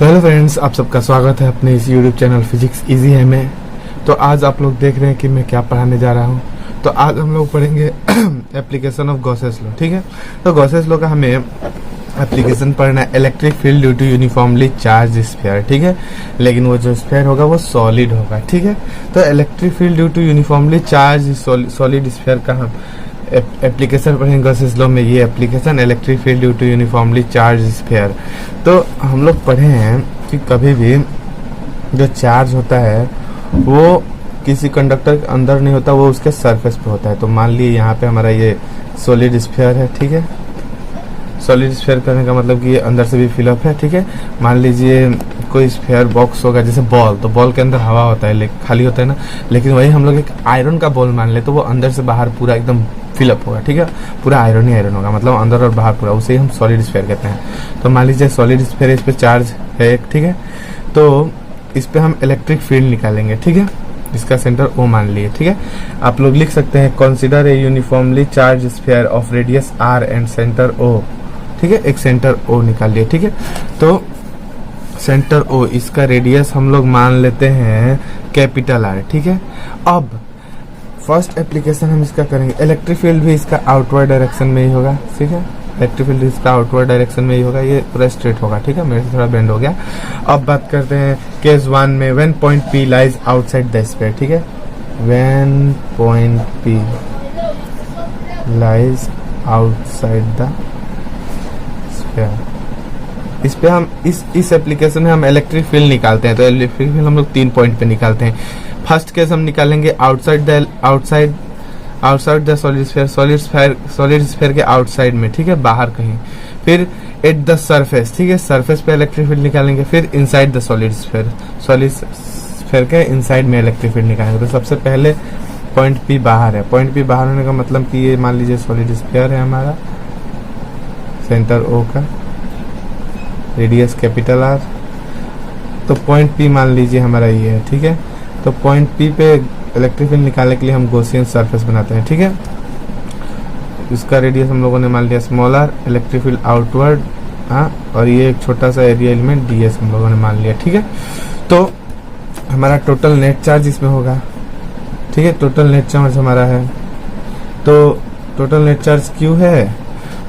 तो hello friends, आप सबका स्वागत है अपने इस यूट्यूब चैनल फिजिक्स इजी है में। तो आज आप लोग देख रहे हैं कि मैं क्या पढ़ाने जा रहा हूँ। तो आज हम लोग पढ़ेंगे एप्लीकेशन ऑफ गॉसेस लॉ। ठीक है, तो गॉसेस लॉ का हमें एप्लीकेशन पढ़ना है, electric field due to uniformly charge sphere. ठीक है, लेकिन वो जो स्फीयर होगा वो सॉलिड होगा। ठीक है, तो electric field due to uniformly charge solid sphere का हम एप्लीकेशन पढ़ेंगे गॉसेस लॉ में। ये application electric field due to uniformly charge sphere. तो हम लोग पढ़े हैं कि कभी भी जो चार्ज होता है वो किसी कंडक्टर के अंदर नहीं होता, वो उसके सरफेस पे होता है। तो मान लीजिए यहाँ पे हमारा ये सॉलिड स्फीयर है। ठीक है, सॉलिड स्फीयर करने का मतलब कि ये अंदर से भी फिलअप है। ठीक है, मान लीजिए कोई स्फीयर बॉक्स होगा जैसे बॉल, तो बॉल के अंदर हवा होता है, खाली होता है ना। लेकिन वही हम लोग एक आयरन का बॉल मान ले तो वो अंदर से बाहर पूरा एकदम फिलअप होगा। ठीक है, पूरा आयरन ही आयरन होगा, मतलब अंदर और बाहर पूरा, उसे ही हम सॉलिड स्फीयर कहते हैं। तो मान लीजिए सॉलिड स्फीयर, इस पे चार्ज है एक। ठीक है, तो इस पे हम इलेक्ट्रिक फील्ड निकालेंगे। ठीक है, इसका सेंटर ओ मान लिए। ठीक है, आप लोग लिख सकते हैं consider a uniformly charge sphere of radius R and centre O. ठीक है, एक सेंटर ओ निकाल लिए। ठीक है, तो सेंटर ओ, इसका रेडियस हम लोग मान लेते हैं कैपिटल आर। ठीक है, अब फर्स्ट एप्लीकेशन हम इसका करेंगे, इलेक्ट्रिक फील्ड भी इसका आउटवर्ड डायरेक्शन में ही होगा। ठीक है, इलेक्ट्रिक फील्ड इसका आउटवर्ड डायरेक्शन में ही होगा, ये पूरा स्ट्रेट होगा। ठीक है, मेरे से थोड़ा बेंड हो गया। अब बात करते हैं केस 1 में, when point P lies outside the sphere. ठीक है, when point P lies outside the sphere, इस पे हम इस एप्लीकेशन में हम इलेक्ट्रिक फील्ड निकालते हैं। तो इलेक्ट्रिक फील्ड हम लोग 3 पॉइंट पे निकालते हैं। फर्स्ट केस हम निकालेंगे आउटसाइड द सॉलिड स्फीयर के आउटसाइड में। ठीक है, बाहर कहीं। फिर एट द सरफेस, ठीक है, सरफेस पे इलेक्ट्रिक फील्ड निकालेंगे। फिर इनसाइड द सॉलिड स्फीयर के इनसाइड में इलेक्ट्रिक फील्ड निकालेंगे। तो सबसे पहले पॉइंट पी बाहर है। पॉइंट पी बाहर होने का मतलब कि ये मान लीजिए सॉलिड स्फीयर है हमारा, सेंटर ओ का, रेडियस कैपिटल आर। तो पॉइंट पी मान लीजिए हमारा ये है। ठीक है, तो पॉइंट पी पे इलेक्ट्रिक फील्ड निकालने के लिए हम गॉसियन सरफेस बनाते हैं। ठीक है, इसका रेडियस हम लोगों ने मान लिया small r, electric field outward, हाँ, और ये एक छोटा सा एरिया एलिमेंट ds हम लोगों ने मान लिया। ठीक है, तो हमारा टोटल नेट चार्ज इसमें होगा। ठीक है, टोटल नेट चार्ज हमारा है, तो टोटल नेट चार्ज Q है।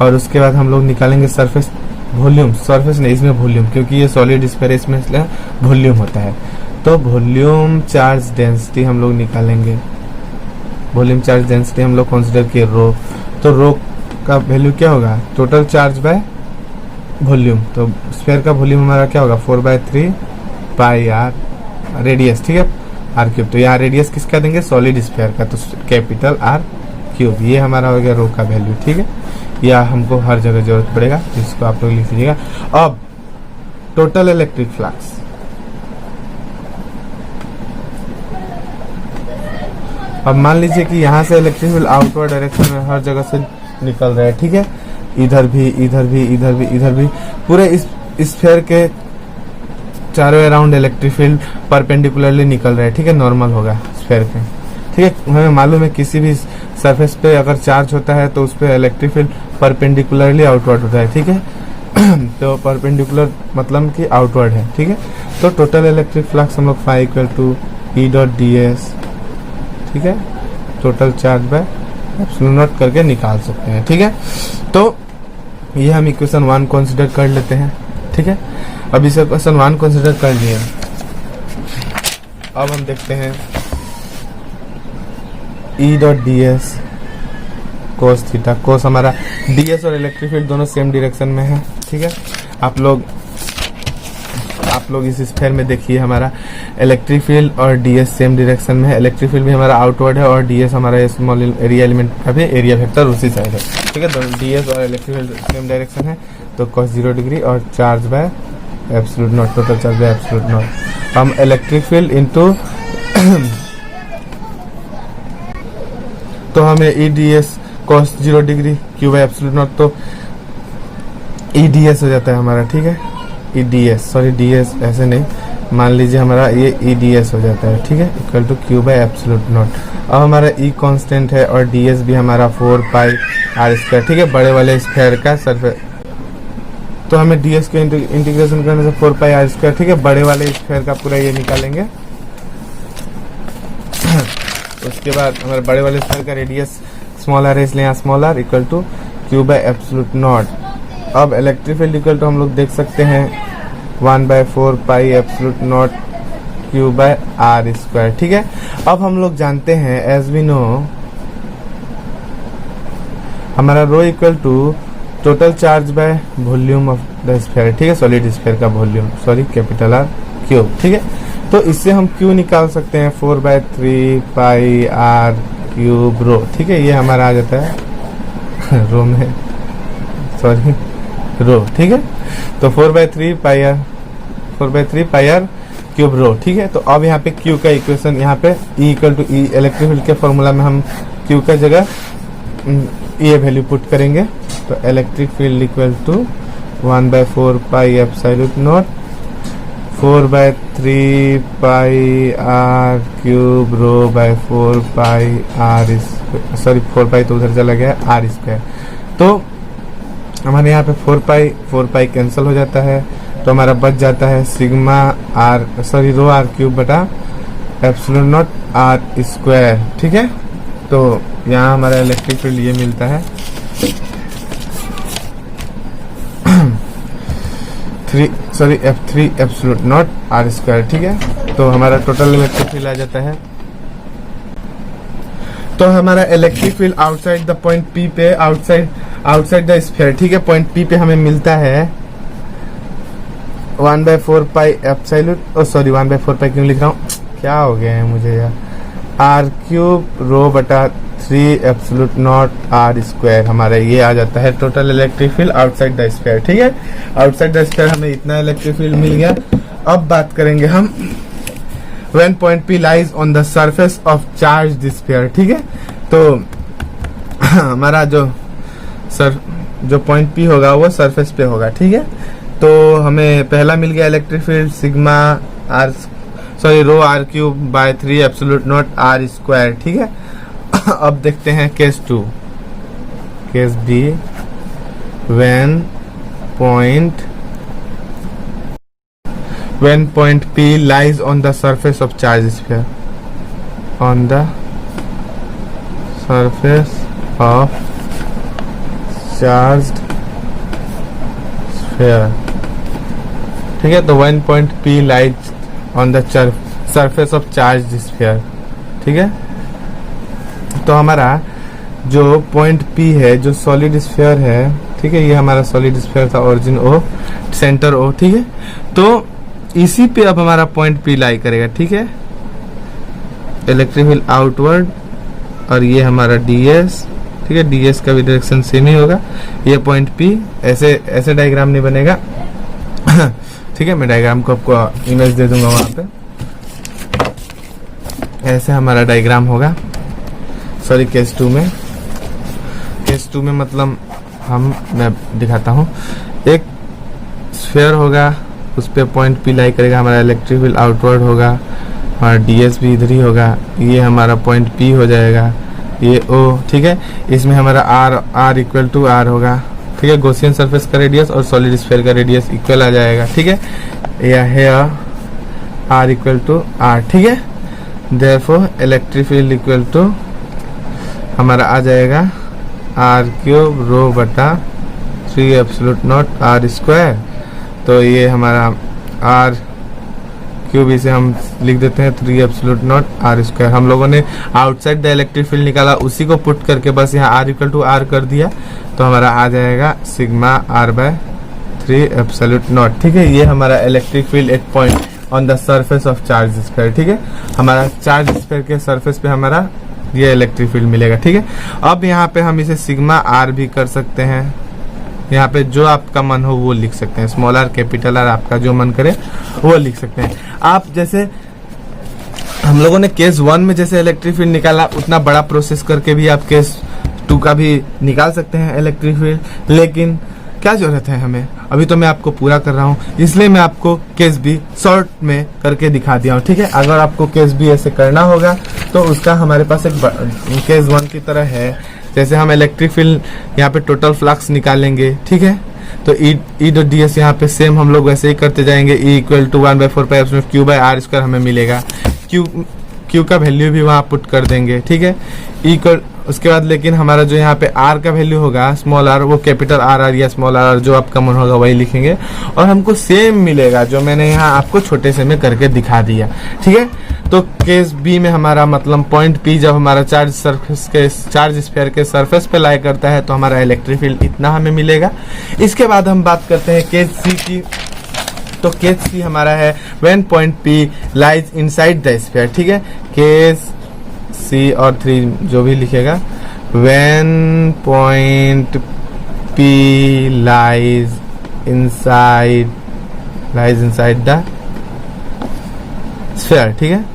और उसके बाद हम लोग निकालेंगे सरफेस वॉल्यूम, सरफेस नहीं, इसमें वॉल्यूम, क्योंकि ये सॉलिड स्फीयर है, इसमें इसलिए वॉल्यूम होता है। तो वॉल्यूम चार्ज डेंसिटी हम लोग निकालेंगे। वॉल्यूम चार्ज डेंसिटी हम लोग कंसीडर किए रो। तो रो का वैल्यू क्या होगा, टोटल चार्ज बाय वॉल्यूम। तो स्फीयर का वॉल्यूम हमारा क्या होगा, 4/3 पाई आर रेडियस। ठीक है, आर क्यूब। तो यहाँ रेडियस किसका देंगे, सॉलिड स्फीयर का, तो कैपिटल आर क्यूब, ये हमारा हो गया रो का वैल्यू। ठीक है, या हमको हर जगह जरूरत पड़ेगा, इसको आप लोग लिख लीजिएगा। अब टोटल इलेक्ट्रिक फ्लक्स, अब मान लीजिए कि यहाँ से इलेक्ट्रिक फील्ड आउटवर्ड डायरेक्शन में हर जगह से निकल रहा है। ठीक है, इधर भी, इधर भी, इधर भी, इधर भी, पूरे इस स्फीयर के चारों अराउंड इलेक्ट्रिक फील्ड परपेंडिकुलरली निकल रहा है। ठीक है, नॉर्मल होगा स्फीयर के। ठीक है, हमें मालूम है किसी भी सरफेस पे अगर चार्ज होता है तो उस पर इलेक्ट्रिक फील्ड परपेंडिकुलरली आउटवर्ड होता है। ठीक है, तो परपेंडिकुलर मतलब कि आउटवर्ड है। ठीक है, तो टोटल इलेक्ट्रिक फ्लक्स हम लोग फाई इक्वल टू E.ds, ठीक है, total charge by epsilon not करके निकाल सकते हैं। ठीक है, तो ये हम इक्वेशन 1 कंसीडर कर लेते हैं। ठीक है, अब इस इक्वेशन 1 कंसीडर कर लिए। अब हम देखते हैं E.ds cos थीटा। cos हमारा ds और इलेक्ट्रिक फील्ड दोनों सेम डायरेक्शन में है। ठीक है, आप लोग इस स्फीयर में देखिए, हमारा इलेक्ट्रिक फील्ड और ds सेम डायरेक्शन में है। इलेक्ट्रिक फील्ड भी हमारा आउटवर्ड है और ds हमारा स्मॉल एरिया एलिमेंट का भी एरिया वेक्टर उसी साइड है। ठीक है, दोनों ds और इलेक्ट्रिक फील्ड सेम डायरेक्शन है। तो cos 0 डिग्री और charge by absolute not, total charge by absolute not. हम इलेक्ट्रिक फील्ड इनटू तो हमें EDS cos 0 degree Q by absolute naught, तो EDS हो जाता है हमारा। ठीक है, EDS, सॉरी DS ऐसे नहीं, मान लीजिए हमारा ये EDS हो जाता है। ठीक है, equal to Q by absolute naught. अब हमारा E कांस्टेंट है और DS भी हमारा 4 पाई R स्क्वायर। ठीक है, बड़े वाले स्फीयर का सरफेस तो हमें ds को इंटीग्रेशन करने से 4 पाई आर स्क्वायर, ठीक है, बड़े वाले स्क्वायर का पूरा ये निकालेंगे। उसके बाद हमारे बड़े वाले स्क्वायर का रेडियस स्मॉल आर है, इसलिए यहाँ small R equal to Q by absolute naught. अब इलेक्ट्रिक फील्ड इक्वल टू हम लोग देख सकते हैं 1/4 pi absolute naught Q by R square, ठीक है। अब हम लोग जानते हैं एज वी नो हमारा rho equal to total charge by volume of the sphere, ठीक है, सॉलिड स्फीयर का volume, sorry capital R cube, ठीक है। तो इससे हम क्यू निकाल सकते हैं 4/3 पाई आर क्यूब रो, ठीक है, ये हमारा आ जाता है रो में, सॉरी रो, ठीक है। तो 4/3 पाई आर क्यूब रो, ठीक है। तो अब यहाँ पे क्यू का इक्वेशन, यहाँ पे E equal to E, electric field के फॉर्मूला में हम क्यू का जगह ये वैल्यू पुट करेंगे। तो electric field equal to 1/4 pi epsilon naught 4/3 pi R cube rho by 4 pi R, sorry 4 pi तो उधर चला गया आर स्क्वायर। तो हमारे यहाँ पे 4 पाई कैंसिल हो जाता है, तो हमारा बच जाता है sigma R, sorry rho R cube बटा एप्सिलॉन नॉट आर स्क्वायर, ठीक है। तो यहाँ हमारा इलेक्ट्रिक फील्ड ये मिलता है F3 epsilon naught R square, ठीक है। तो हमारा टोटल इलेक्ट्रिक फील्ड आ जाता है। तो हमारा electric field outside the point P पे, आउटसाइड द स्फीयर, ठीक है, पॉइंट P पे हमें मिलता है 1/4 पाई एप्सिलॉन, सॉरी 1/4 पाई क्यों लिख रहा हूँ, क्या हो गया है मुझे यार, आर क्यूब रो बटा 3 एप्सिलॉन नॉट आर स्क्वायर, हमारा ये आ जाता है total electric field outside the sphere, ठीक है। आउटसाइड द स्फीयर हमें इतना इलेक्ट्रिक फील्ड मिल गया। अब बात करेंगे हम when point P lies on the surface of charge sphere, ठीक है। तो हमारा जो पॉइंट P होगा वो सरफेस पे होगा, ठीक है। तो हमें पहला मिल गया electric field sigma R, sorry rho R cube by 3 epsilon naught R square, ठीक है। अब देखते हैं case 2, case B, when point P lies on the surface of charge sphere, on the surface of charged sphere, ठीक है। तो when point P lies on the surface of charged sphere, ठीक है। तो हमारा जो पॉइंट P है, जो सॉलिड स्फीयर है, ठीक है, ये हमारा सॉलिड स्फीयर था, ओरिजिन O, सेंटर O, ठीक है। तो इसी पे अब हमारा पॉइंट P लाई करेगा, ठीक है, इलेक्ट्रिक फील्ड आउटवर्ड, और ये हमारा ds, ठीक है, ds का भी डायरेक्शन सेम ही होगा। ये पॉइंट P ऐसे डायग्राम नहीं बनेगा ठीक है, मैं डायग्राम को आपको इमेज दे दूंगा वहां पे, ऐसे हमारा डायग्राम होगा। सॉरी केस 2 में मतलब मैं दिखाता हूँ, एक स्फीयर होगा, उस पे पॉइंट P लाई करेगा, हमारा इलेक्ट्रिक फील्ड आउटवर्ड होगा, हमारा ds भी इधर ही होगा, ये हमारा पॉइंट P हो जाएगा, ये O, ठीक है। इसमें हमारा r इक्वल टू r होगा, ठीक है, गॉसियन सरफेस का रेडियस और सॉलिड स्फीयर का रेडियस इक्वल आ जाएगा, ठीक है। यह है r इक्वल टू r, ठीक है। Therefore electric field equal to हमारा आ जाएगा आर क्यूब रो बटा 3 एप्सिलॉन नॉट आर स्क्वायर। तो ये हमारा आर क्यूब, इसे हम लिख देते हैं 3 एप्सिलॉन नॉट आर स्क्वायर। हम लोगों ने आउटसाइड द इलेक्ट्रिक फील्ड निकाला, उसी को पुट करके बस यहाँ आर इक्वल टू आर कर दिया, तो हमारा आ जाएगा sigma R by 3 epsilon naught, ठीक है। ये हमारा electric field at point on the surface of charge sphere, ठीक है। हमारा चार्ज स्फीयर के सरफेस पे हमारा ये इलेक्ट्रिक फील्ड मिलेगा, ठीक है। अब यहाँ पे हम इसे सिग्मा आर भी कर सकते हैं, यहाँ पे जो आपका मन हो वो लिख सकते हैं, स्मॉल आर कैपिटल आर, आपका जो मन करे वो लिख सकते हैं आप। जैसे हम लोगों ने केस 1 में जैसे इलेक्ट्रिक फील्ड निकाला, उतना बड़ा प्रोसेस करके भी आप केस 2 का भी निकाल सकते हैं इलेक्ट्रिक फील्ड, लेकिन क्या जरूरत है हमें, अभी तो मैं आपको पूरा कर रहा हूँ, इसलिए मैं आपको केस B शॉर्ट में करके दिखा दिया हूँ, ठीक है। अगर आपको केस B ऐसे करना होगा तो उसका हमारे पास एक केस 1 की तरह है। जैसे हम इलेक्ट्रिक फील्ड यहाँ पे टोटल फ्लक्स निकालेंगे, ठीक है, तो ई डॉट डी एस यहाँ पे सेम हम लोग वैसे ही करते जाएंगे। E equal to 1/4 Q by R square हमें मिलेगा। क्यू का वैल्यू भी वहाँ पुट कर देंगे, ठीक है। इक्वल उसके बाद लेकिन हमारा जो यहाँ पे आर का वैल्यू होगा स्मॉल आर, वो कैपिटल आर या स्मॉल आर जो आप कॉमन होगा वही लिखेंगे और हमको सेम मिलेगा जो मैंने यहाँ आपको छोटे से में करके दिखा दिया, ठीक है। तो केस बी में हमारा मतलब पॉइंट पी जब हमारा चार्ज स्फीयर के सरफेस पे लाई करता है तो हमारा इलेक्ट्रिक फील्ड इतना हमें मिलेगा। इसके बाद हम बात करते हैं केस सी की। तो केस सी हमारा है when point P lies inside the sphere, ठीक है। केस सी और 3 जो भी लिखेगा, when point P lies inside the sphere, ठीक है।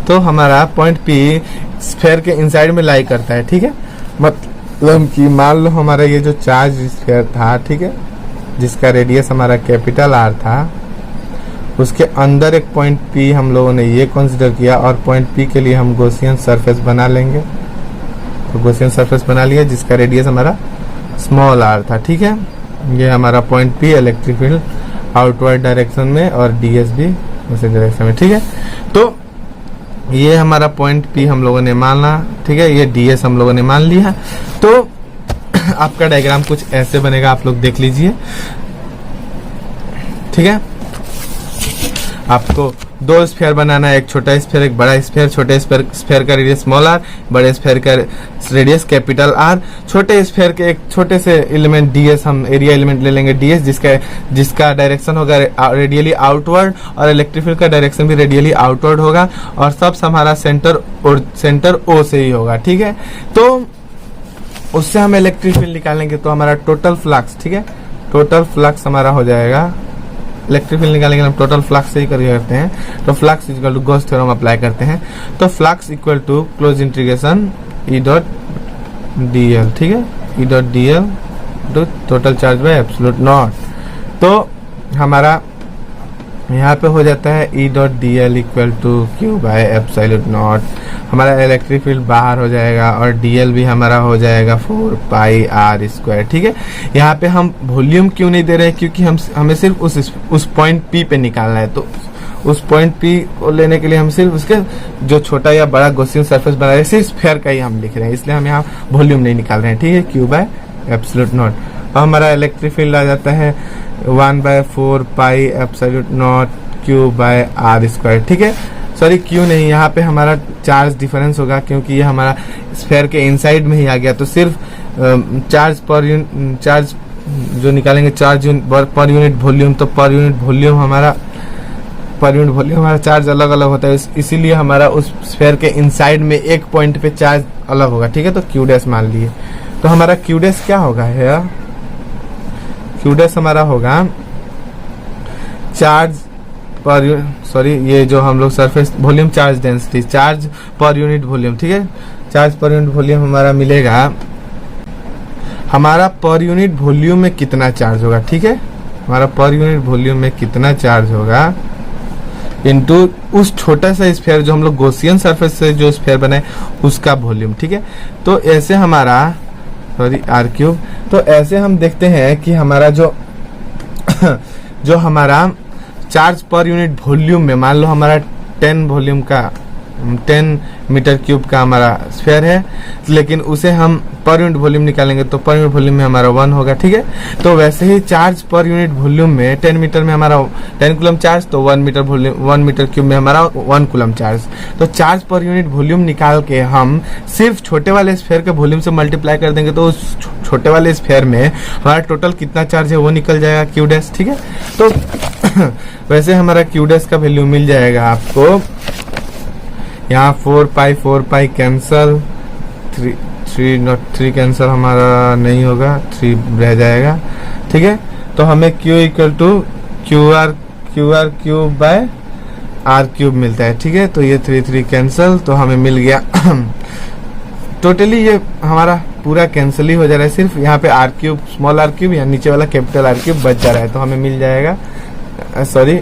तो हमारा पॉइंट पी स्फीयर के इनसाइड में लाई करता है, ठीक है। मतलब कि मान लो हमारा ये जो चार्ज स्फीयर था, ठीक है, जिसका रेडियस हमारा कैपिटल आर था, उसके अंदर एक पॉइंट पी हम लोगों ने ये कंसीडर किया और पॉइंट पी के लिए हम गॉसियन सरफेस बना लेंगे। तो गॉसियन सरफेस बना लिया जिसका रेडियस हमारा स्मॉल आर था, ठीक है। ये हमारा point P electric field outward direction में और डीएस भी उसी डायरेक्शन में, ठीक है। तो ये हमारा पॉइंट पी हम लोगों ने माना, ठीक है। ये डीएस हम लोगों ने मान लिया। तो आपका डायग्राम कुछ ऐसे बनेगा, आप लोग देख लीजिए, ठीक है। आपको 2 स्फीयर बनाना है, एक छोटा स्फीयर एक बड़ा स्फीयर। छोटे स्फीयर का रेडियस स्मॉल आर, बड़े स्फीयर का रेडियस कैपिटल आर। छोटे स्फीयर के एक छोटे से एलिमेंट डीएस, हम एरिया एलिमेंट ले लेंगे डीएस, जिसका डायरेक्शन होगा रेडियली आउटवर्ड और इलेक्ट्रिक फील्ड का डायरेक्शन भी रेडियली आउटवर्ड होगा और सब हमारा सेंटर ओ से ही होगा, ठीक है। तो उससे हम इलेक्ट्रिक फील्ड निकालेंगे तो हमारा टोटल फ्लक्स, ठीक है, टोटल फ्लक्स हमारा हो जाएगा। इलेक्ट्रिक फील्ड निकालेंगे हम टोटल फ्लक्स से ही करते हैं। तो flux equal to Gauss theorem apply करते हैं। तो flux equal to close integration E dot D L, ठीक है, E dot D L to total charge by absolute naught. तो हमारा यहाँ पे हो जाता है E dot D L equal to Q by absolute naught. हमारा इलेक्ट्रिक फील्ड बाहर हो जाएगा और डीएल भी हमारा हो जाएगा 4 पाई आर स्क्वायर, ठीक है। यहाँ पे हम वॉल्यूम क्यों नहीं दे रहे हैं, क्योंकि हमें सिर्फ उस पॉइंट पी पे निकालना है। तो उस पॉइंट पी को लेने के लिए हम सिर्फ उसके जो छोटा या बड़ा गॉसियन सरफेस बना रहे हैं, सिर्फ स्फीयर का ही हम लिख रहे हैं, इसलिए हम यहाँ वॉल्यूम नहीं निकाल रहे हैं, ठीक है। Q by absolute naught. और हमारा इलेक्ट्रिक फील्ड आ जाता है 1/4 pi absolute naught Q by R square, ठीक है। सॉरी क्यू नहीं, यहाँ पे हमारा चार्ज डिफरेंस होगा क्योंकि ये हमारा स्फीयर के इनसाइड में ही आ गया। तो सिर्फ चार्ज जो निकालेंगे चार्ज पर यूनिट वॉल्यूम, तो पर यूनिट वॉल्यूम हमारा चार्ज अलग अलग होता है, इसीलिए हमारा उस स्फीयर के इनसाइड में एक पॉइंट पे चार्ज अलग होगा, ठीक है। तो क्यू डैश मान लिए। तो हमारा क्यू डैश क्या होगा है, क्यू डैश हमारा होगा चार्ज पर सॉरी ये जो हम लोग surface volume charge density, charge per unit volume, ठीक है। चार्ज पर यूनिट वॉल्यूम हमारा मिलेगा, हमारा पर यूनिट वॉल्यूम में कितना चार्ज होगा, ठीक है। हमारा पर यूनिट वॉल्यूम में कितना चार्ज होगा इनटू उस छोटा सा स्फीयर जो हम लोग गॉसियन सरफेस से जो स्फीयर बनाए उसका वॉल्यूम, ठीक है। तो ऐसे हमारा सॉरी आर क्यूब। तो ऐसे हम देखते हैं कि हमारा जो हमारा चार्ज पर यूनिट वॉल्यूम में, मान लो हमारा 10 मीटर क्यूब का हमारा स्फीयर है, लेकिन उसे हम पर यूनिट वॉल्यूम निकालेंगे तो पर यूनिट वॉल्यूम में हमारा 1 होगा, ठीक है। तो वैसे ही चार्ज पर यूनिट वॉल्यूम में 10 मीटर में हमारा 10 कूलम चार्ज, तो 1 मीटर क्यूब में हमारा 1 कूलम चार्ज। तो चार्ज पर यूनिट वॉल्यूम निकाल के हम सिर्फ छोटे वाले स्फीयर के वॉल्यूम से मल्टीप्लाई कर देंगे तो उस छोटे वाले स्फीयर में हमारा टोटल कितना चार्ज है वो निकल जाएगा, क्यू डैश, ठीक है। तो वैसे हमारा क्यू डैश का वैल्यू मिल जाएगा आपको यहाँ 4 पाई कैंसल, 3 कैंसल हमारा नहीं होगा, 3 रह जाएगा, ठीक है। तो हमें Q equal to QR cube by R cube मिलता है, ठीक है। तो ये 3 कैंसल, तो हमें मिल गया टोटली ये हमारा पूरा कैंसिल ही हो जा रहा है, सिर्फ यहाँ पे R cube small R cube या नीचे वाला कैपिटल R क्यूब बच जा रहा है। तो हमें मिल जाएगा सॉरी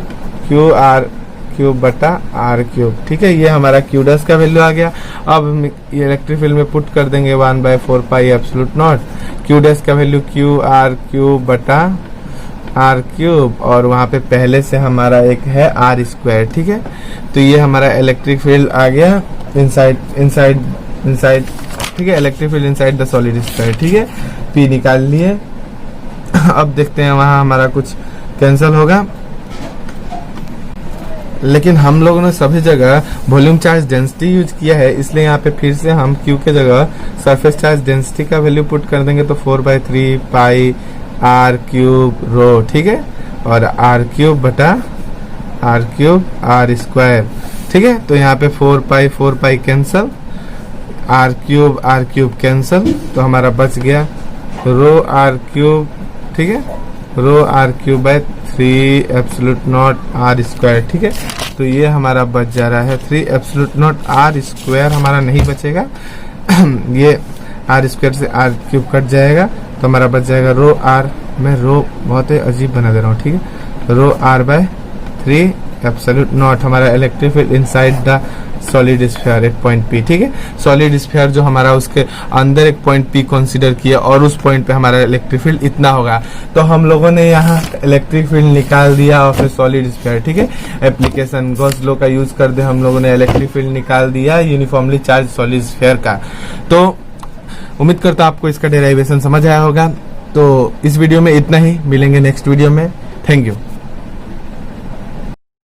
क्यूब बटा आर क्यूब। ठीक है, ये हमारा क्यू डैश का वैल्यू आ गया। अब हम ये इलेक्ट्रिक फील्ड में पुट कर देंगे 1/4 पाई एप्सिलूट नॉट क्यू डैश का वैल्यू क्यू आर क्यूब बटा आर क्यूब, और वहां पे पहले से हमारा एक है आर स्क्वायर। ठीक है, तो ये हमारा इलेक्ट्रिक फील्ड आ गया इनसाइड। ठीक है, electric field inside the solid sphere. ठीक है, पी निकाल लिए। अब देखते हैं वहां हमारा कुछ कैंसिल होगा, लेकिन हम लोगों ने सभी जगह वॉल्यूम चार्ज डेंसिटी यूज किया है, इसलिए यहाँ पे फिर से हम क्यू के जगह सरफेस चार्ज डेंसिटी का वैल्यू पुट कर देंगे, तो 4/3 पाई आर क्यूब रो। ठीक है, और आर क्यूब बटा आर क्यूब आर स्क्वायर। ठीक है, तो यहाँ पे 4 pi cancel, R cube cancel, तो हमारा बच गया रो आर क्यूब। ठीक है, rho R cube by 3 absolute naught R square. ठीक है, तो ये हमारा बच जा रहा है 3 एप्सिलूट नॉट आर स्क्वायर हमारा नहीं बचेगा। ये आर स्क्वायर से आर क्यूब कट जाएगा, तो हमारा बच जाएगा रो आर। मैं रो बहुत ही अजीब बना दे रहा हूँ। ठीक है, rho are by 3 absolute not हमारा electric field inside the solid sphere एक पॉइंट पी। ठीक है, सॉलिड स्फीयर जो हमारा उसके अंदर एक पॉइंट पी कंसीडर किया और उस पॉइंट पे हमारा इलेक्ट्रिक फील्ड इतना होगा, तो हम लोगों ने यहाँ इलेक्ट्रिक फील्ड निकाल दिया और फिर सॉलिड स्फीयर। ठीक है, एप्लीकेशन गॉस लॉ का यूज कर दे हम लोगों ने इलेक्ट्रिक फील्ड निकाल दिया यूनिफॉर्मली चार्ज सॉलिड स्फीयर का। तो उम्मीद करता हूं आपको इसका डेरिवेशन समझ आया होगा। तो इस वीडियो में इतना ही, मिलेंगे नेक्स्ट वीडियो में। Thank you.